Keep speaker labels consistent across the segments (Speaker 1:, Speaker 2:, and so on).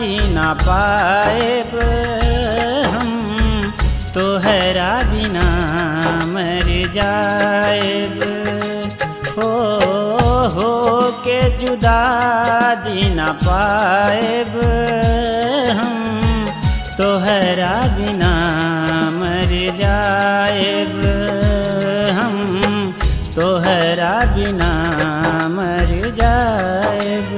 Speaker 1: जी ना पाएब हम, तोहरा बिना मर जाएब। हो के जुदा जी ना पाएब हम, तोहरा बिना मर जाएब हम, तोहरा बिना मर जाएब।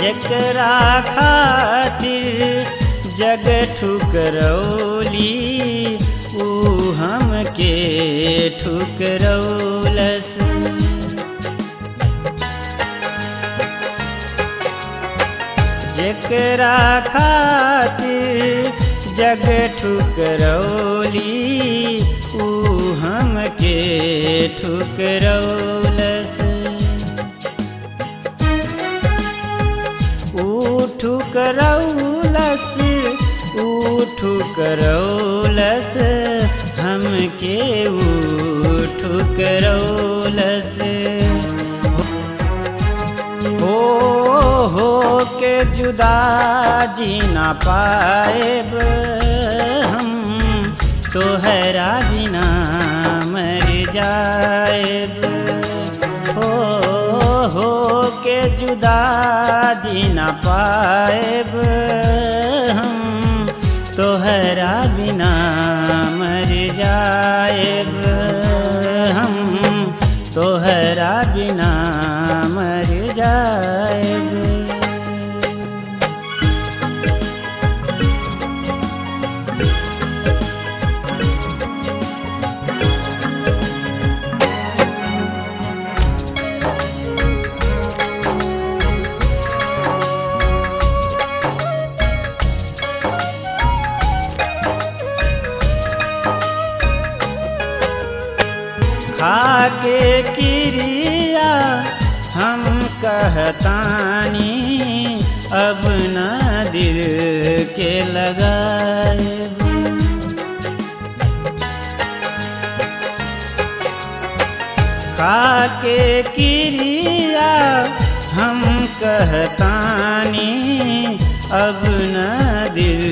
Speaker 1: जेकरा खातिर जग ठुकरौली, ऊ हमके ठुकरौलस। जेकरा खातिर जग ठुकरौली, ऊ हमके ठुकरौलस। ठुकरौलस हमके ठुकरौलस। हो के जुदा जी ना पाएब हम, तोहरा बिना मर जाएब। हो के जुदा जी ना पाएब हम, तोहरा बिना मर जाएब हम, तोहरा बिना मर जाएब। खाके क्रिया हम कहतानी, अब न दिल के लगाएब। खाके क्रिया हम कहतानी, अब न दिल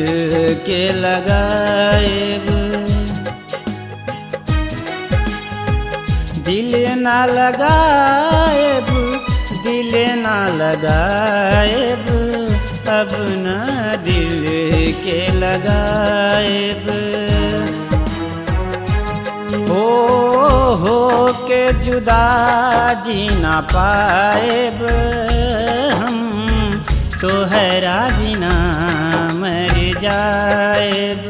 Speaker 1: के लगाएब। दिल ना लगाएब, दिल ना लगाएब, अब न दिल के लगाएब। हो के जुदा जी ना पाएब हम, तोहरा बिना मर जाएब।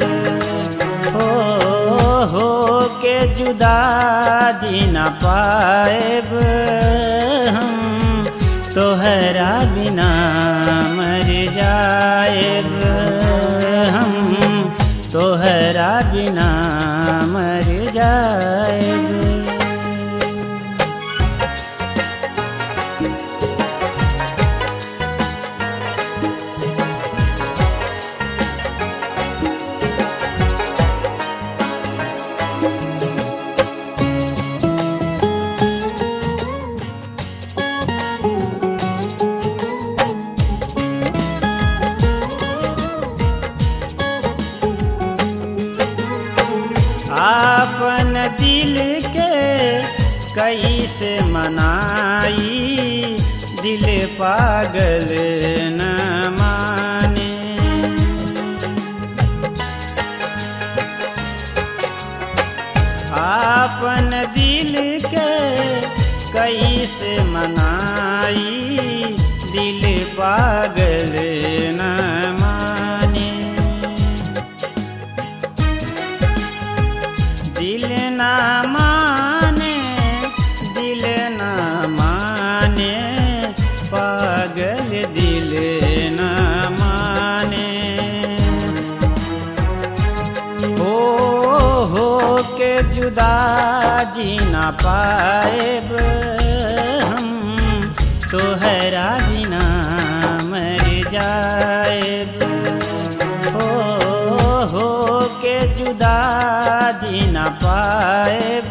Speaker 1: हो के जुदा जी ना पाएब हम, तोहरा बिना मर जाएब हम, तोहरा बिना मर जाएब। आपन दिल के कैसे मनाई, दिल पागल न माने। आपन दिल के कैसे मनाई, दिल पागल न माने। दिल ना माने, दिल ना माने, पागल दिल ना माने। जुदा जी ना पाएब हम, तोहरा बिना मर जाएब। हो के जुदा जी ना पाएब